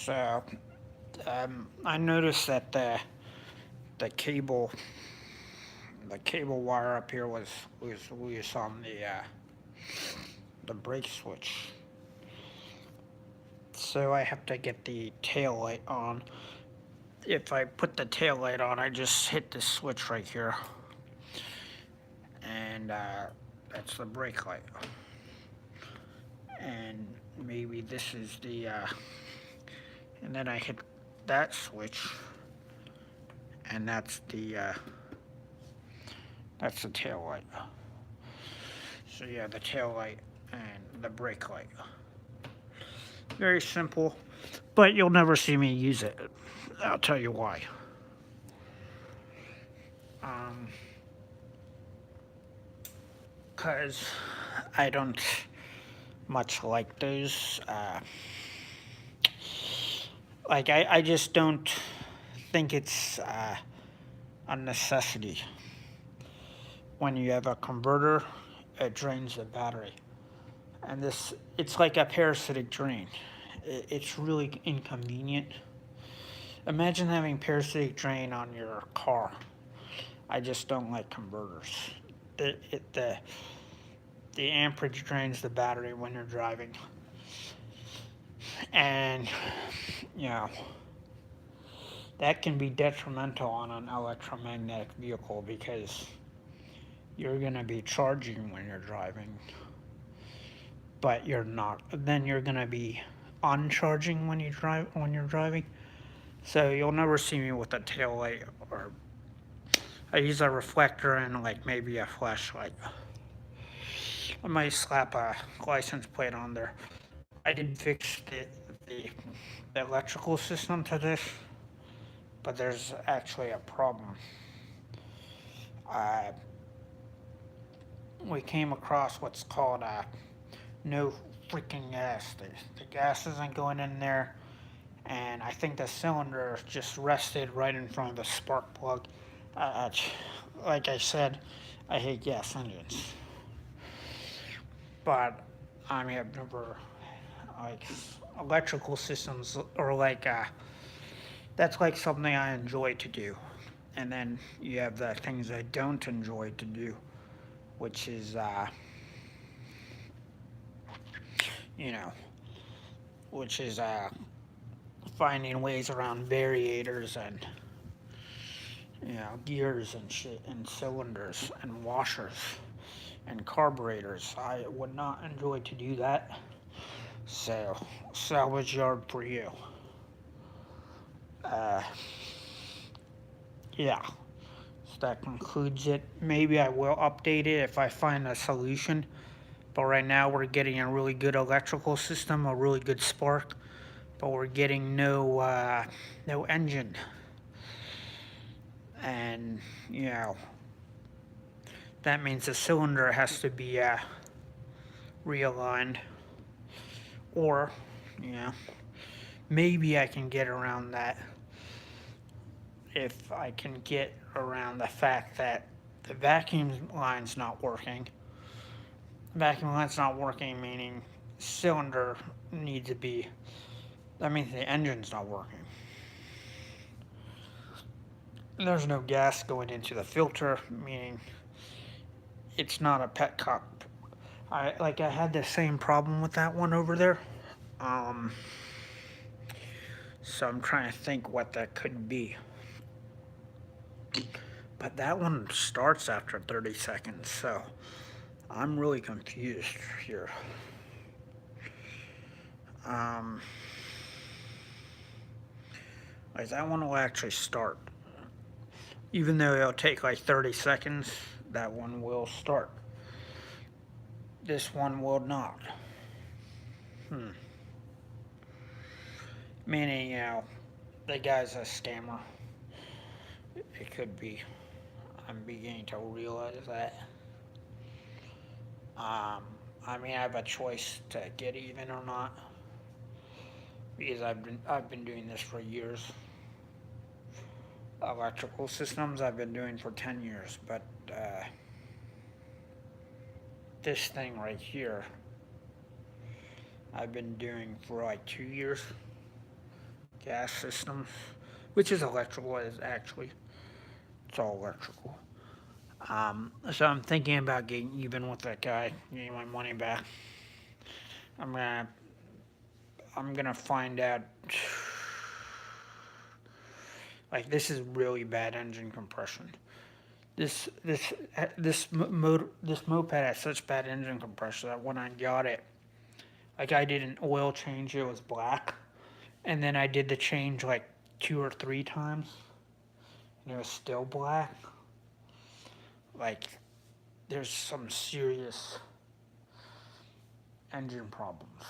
So I noticed that the cable the cable wire up here was loose on the brake switch. So I have to get the tail light on. If I put the tail light on, I just hit the switch right here, and that's the brake light. And maybe this is and then I hit that switch, and that's the tail light. So yeah, the tail light and the brake light. Very simple, but you'll never see me use it. I'll tell you why. Um, Cause I don't much like those. I just don't think it's a necessity. When you have a converter, it drains the battery, and it's like a parasitic drain. It's really inconvenient. Imagine having parasitic drain on your car. I just don't like converters. The, it, the, the amperage drains the battery when you're driving. And, you know, that can be detrimental on an electromagnetic vehicle because you're going to be charging when you're driving, but you're not. Then you're going to be uncharging when you're driving. So you'll never see me with a tail light, or I use a reflector and like maybe a flashlight. I might slap a license plate on there. I did fix the, the electrical system to this, but there's actually a problem. Uh, we came across what's called no freaking gas. The gas isn't going in there, and I think the cylinder just rested right in front of the spark plug. Uh, like I said, I hate gas engines, but I mean I've never like electrical systems or like that's like something I enjoy to do. And then you have the things I don't enjoy to do, which is, you know, which is finding ways around variators and, gears and shit and cylinders and washers and carburetors. I would not enjoy to do that. So, salvage yard for you. Uh, yeah. So that concludes it. Maybe I will update it if I find a solution. But right now we're getting a really good electrical system, a really good spark, but we're getting no engine. And that means the cylinder has to be realigned, or you know maybe I can get around that if I can get around the fact that the vacuum line's not working. Vacuum line's not working, meaning cylinder needs to be. That means the engine's not working. There's no gas going into the filter, meaning it's not a petcock. I had the same problem with that one over there. Um, so I'm trying to think what that could be. But that one starts after 30 seconds, so I'm really confused here. Um, like that one will actually start. Even though it'll take like 30 seconds, that one will start. This one will not. Meaning, the guy's a scammer. It could be. I'm beginning to realize that. Um, I mean, I have a choice to get even or not because I've been doing this for years. Electrical systems I've been doing for 10 years, but this thing right here I've been doing for like 2 years. gas systems, which is electrical, is actually. It's all electrical. So I'm thinking about getting even with that guy, getting my money back. I'm gonna I'm gonna find out. Like, this is really bad engine compression. This moped has such bad engine compression that when I got it, like, I did an oil change, it was black, and then I did the change like 2 or 3 times, and it was still black. Like, there's some serious engine problems.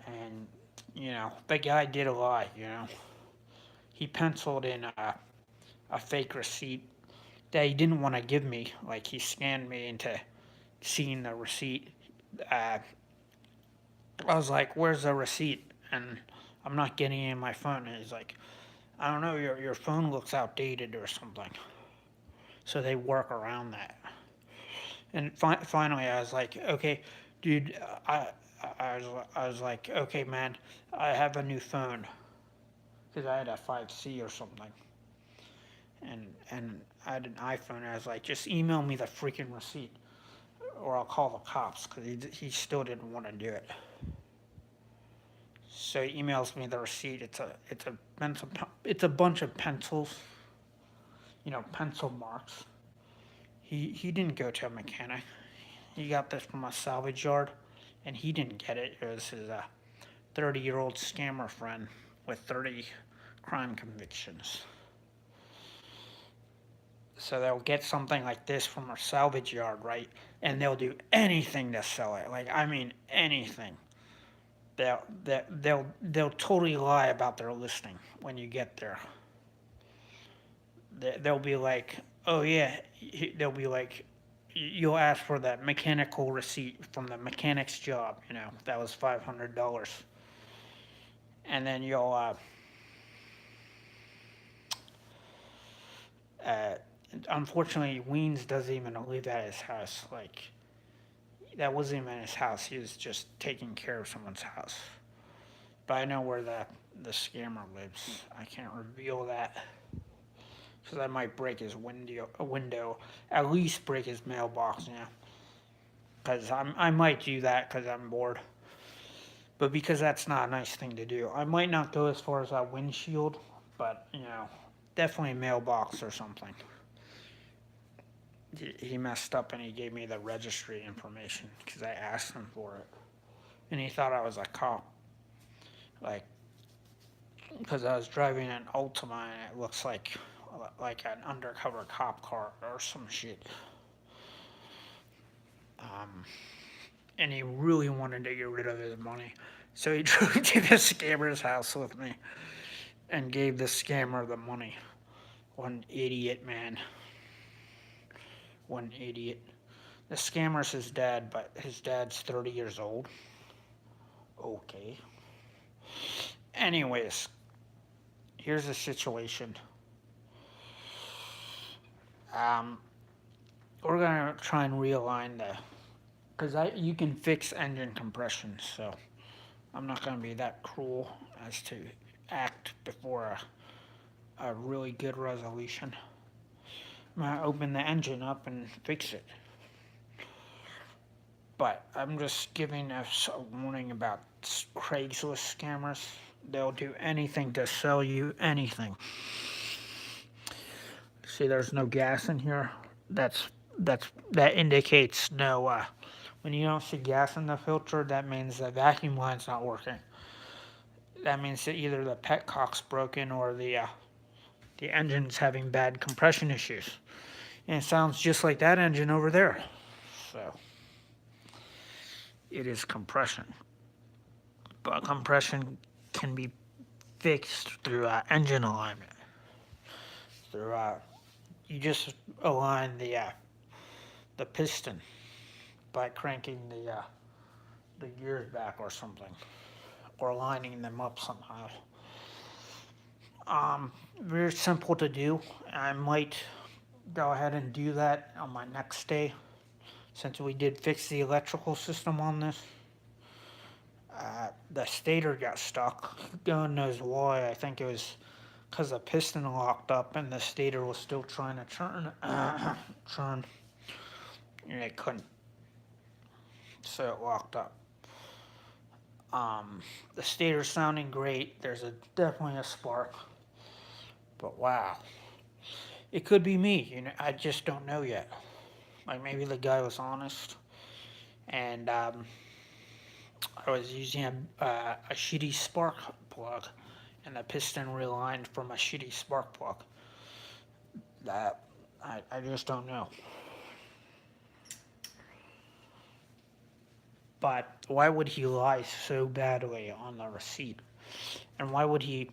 And, the guy did a lot, He penciled in a fake receipt that he didn't want to give me. Like, he scanned me into seeing the receipt. Uh, I was like, "Where's the receipt?" And I'm not getting it in my phone. And he's like, "I don't know, your phone looks outdated or something." So they work around that. And finally, I was like, "Okay, dude, I was like, okay, man, I have a new phone because I had a 5C or something, and I had an iPhone. And I was like, just email me the freaking receipt, or I'll call the cops, because he still didn't want to do it. So he emails me the receipt. It's a bunch of pencils, pencil marks. He didn't go to a mechanic. He got this from a salvage yard, and he didn't get it. It was his 30-year-old scammer friend with 30 crime convictions. So they'll get something like this from a salvage yard, right? And they'll do anything to sell it. Like, I mean, anything. They'll totally lie about their listing when you get there. They'll be like, oh yeah, they'll be like, you'll ask for that mechanical receipt from the mechanic's job, that was $500. And then you'll, unfortunately, Weens doesn't even live at his house. Like, that wasn't even his house. He was just taking care of someone's house. But I know where the scammer lives. I can't reveal that, because I might break his window, at least break his mailbox, because I might do that because I'm bored. But because that's not a nice thing to do, I might not go as far as that windshield, but definitely a mailbox or something. He messed up and he gave me the registry information because I asked him for it, and he thought I was a cop. Like, because I was driving an Altima and it looks like an undercover cop car or some shit. And he really wanted to get rid of his money, so he drove to the scammer's house with me and gave the scammer the money. One idiot, man. One idiot. The scammer's his dad, but his dad's 30 years old. Okay. Anyways, here's the situation. We're gonna try and realign because you can fix engine compression, so I'm not gonna be that cruel as to act before a really good resolution. I'm gonna open the engine up and fix it. But I'm just giving us a warning about Craigslist scammers. They'll do anything to sell you anything. See, there's no gas in here. That indicates no. When you don't see gas in the filter, that means the vacuum line's not working. That means that either the petcock's broken or the engine's having bad compression issues. And it sounds just like that engine over there. So it is compression. But compression can be fixed through engine alignment. Through you just align the piston by cranking the gears back or something, or lining them up somehow. Very simple to do. I might go ahead and do that on my next day, since we did fix the electrical system on this. The stator got stuck. God knows why. I think it was because the piston locked up and the stator was still trying to turn, and it couldn't, so it locked up. The stator's sounding great. There's definitely a spark, but wow, it could be me. I just don't know yet. Like maybe the guy was honest, and I was using a shitty spark plug, and the piston realigned from a shitty spark plug. That I just don't know. But why would he lie so badly on the receipt? And why would the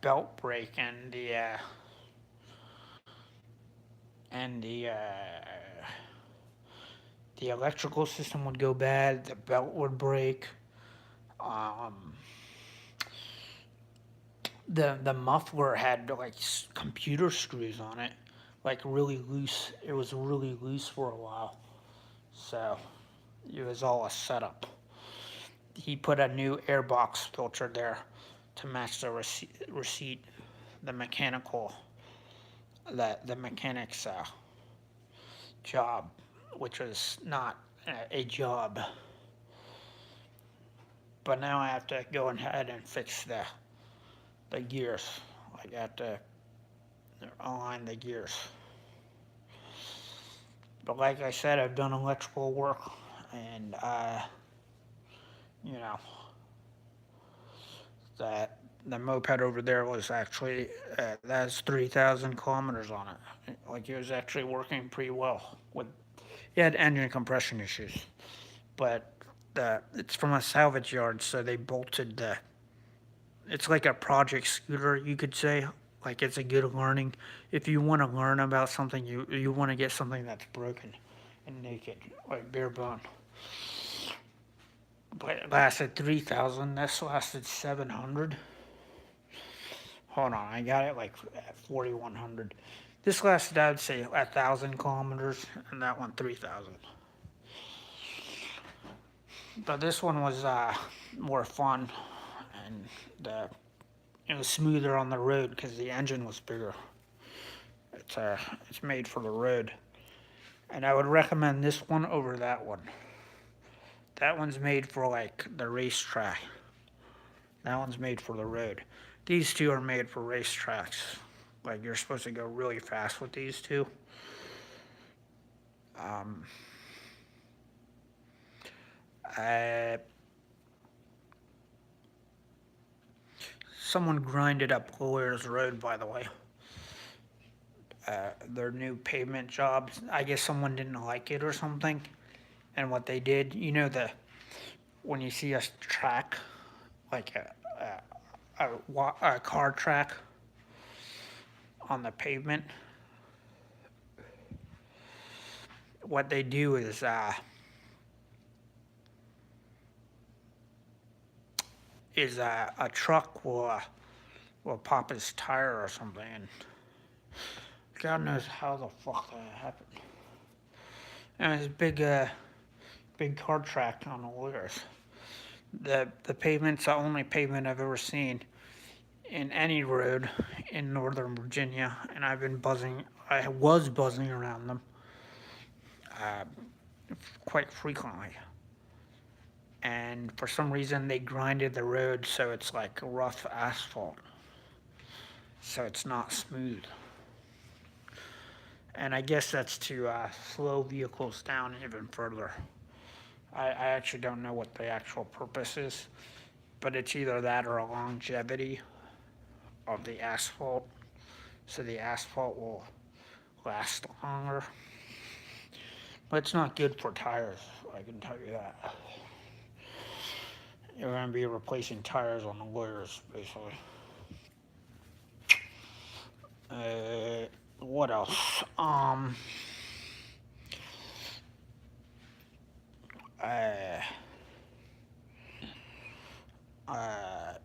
belt break and the electrical system would go bad, the belt would break, um, the muffler had like computer screws on it, like really loose. It was really loose for a while, so it was all a setup. He put a new airbox filter there to match the receipt, the mechanical, the mechanic's job, which was not a job. But now I have to go ahead and fix the gears. I have to align the gears. But like I said, I've done electrical work, and you know, that the moped over there was actually that's 3,000 kilometers on it. Like it was actually working pretty well. It had engine compression issues, but it's from a salvage yard, so they bolted the. It's like a project scooter, you could say. Like it's a good learning. If you want to learn about something, you want to get something that's broken and naked, like bare bone. But it lasted 3,000. This lasted 700. Hold on, I got it like at 4,100. This lasted, I would say, 1,000 kilometers, and that one 3,000. But this one was more fun, and it was smoother on the road because the engine was bigger. It's made for the road, and I would recommend this one over that one. That one's made for like the racetrack. That one's made for the road. These two are made for racetracks. Like you're supposed to go really fast with these two. Uh, Someone grinded up Lawyers Road, by the way. Their new pavement jobs. I guess someone didn't like it or something. And what they did, when you see a track, like a car track on the pavement, what they do is a truck will pop his tire or something, and God knows how the fuck that happened. And it's big car track on the Lawyers. The pavement's the only pavement I've ever seen in any road in Northern Virginia, and I was buzzing around them quite frequently. And for some reason they grinded the road so it's like rough asphalt, so it's not smooth. And I guess that's to slow vehicles down even further. I actually don't know what the actual purpose is, but it's either that or a longevity of the asphalt, so the asphalt will last longer. But it's not good for tires, I can tell you that. You're going to be replacing tires on the Lawyers, basically. What else?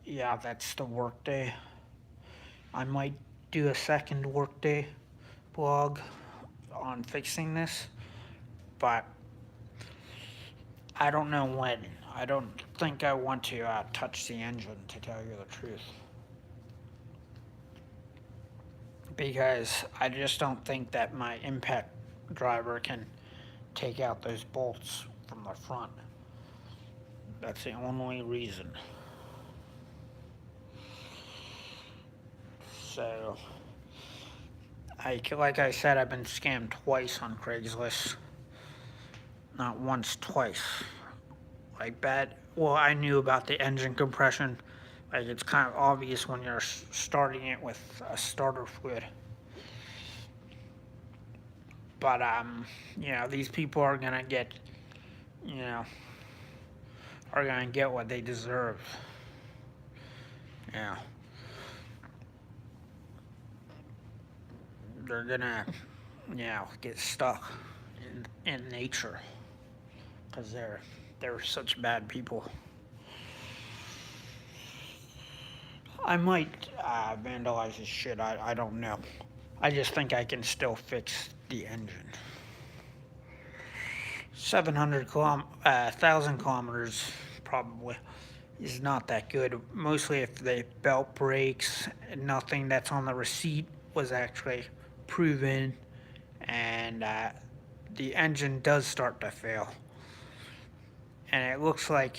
Yeah, that's the workday. I might do a second workday blog on fixing this, but I don't know when. I don't think I want to touch the engine, to tell you the truth. Because I just don't think that my impact driver can take out those bolts from the front. That's the only reason. So, like I said, I've been scammed twice on Craigslist. Not once, twice. Like bad. Well, I knew about the engine compression. Like it's kind of obvious when you're starting it with a starter fluid. But these people are gonna get, you know, are gonna get what they deserve. Yeah. They're gonna, get stuck in nature because they're such bad people. I might vandalize his shit. I don't know. I just think I can still fix the engine. 1,000 kilometers probably is not that good. Mostly if the belt breaks, nothing that's on the receipt was actually proven, and the engine does start to fail. And it looks like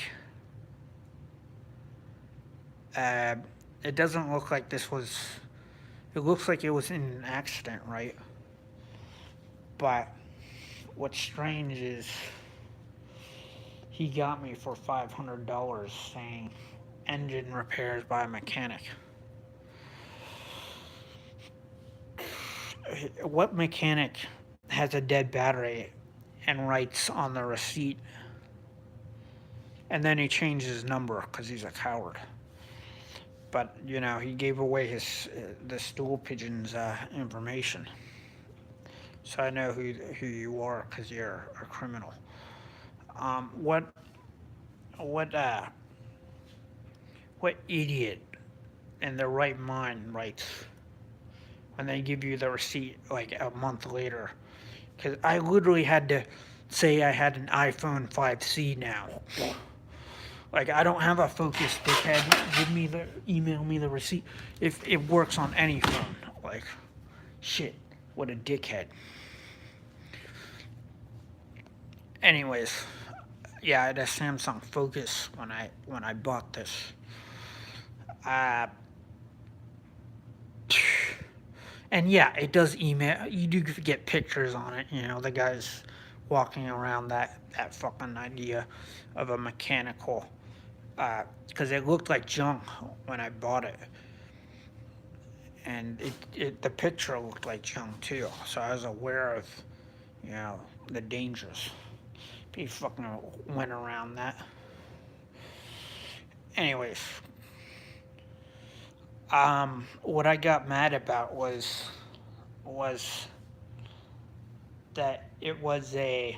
uh, it doesn't look like this was. It looks like it was in an accident, right? But what's strange is he got me for $500 saying engine repairs by a mechanic. What mechanic has a dead battery and writes on the receipt and then he changed his number because he's a coward? But he gave away the stool pigeon's information, so I know who you are because you're a criminal. What what uh what idiot in their right mind writes when they give you the receipt like a month later? Because I literally had to say I had an iPhone 5C now. Like I don't have a Focus, dickhead. Email me the receipt. If it works on any phone, like shit, what a dickhead. Anyways, yeah, I had a Samsung Focus when I bought this. Uh, and yeah, it does email. You do get pictures on it. The guy's walking around that fucking idea of a mechanical. Because it looked like junk when I bought it, and the picture looked like junk too. So I was aware of, the dangers. He fucking went around that. Anyways, what I got mad about was that it was like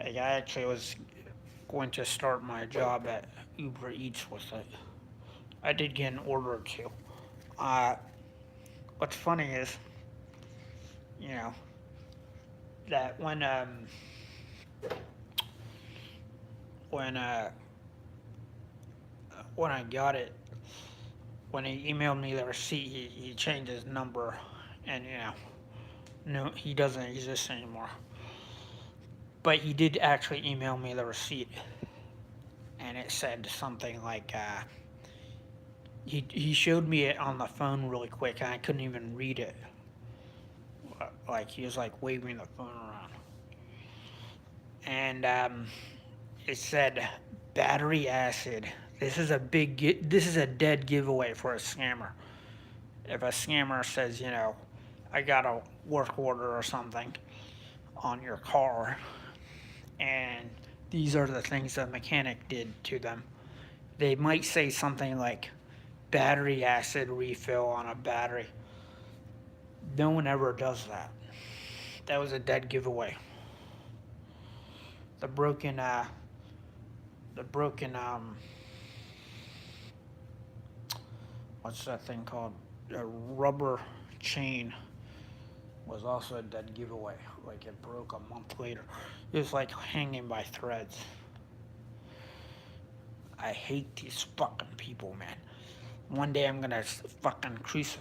I actually was going to start my job at Uber Eats with it. I did get an order or two. Uh, what's funny is, you know, that when when I got it, when he emailed me the receipt, he changed his number, and no, he doesn't exist anymore. But he did actually email me the receipt, and it said something like he showed me it on the phone really quick, and I couldn't even read it. Like he was like waving the phone around, and it said battery acid. This is a dead giveaway for a scammer. If a scammer says, I got a work order or something on your car, and these are the things the mechanic did to them, they might say something like battery acid refill on a battery. No one ever does that. That was a dead giveaway. The broken, what's that thing called? A rubber chain was also a dead giveaway. Like it broke a month later. It was like hanging by threads. I hate these fucking people, man. One day I'm gonna fucking crucify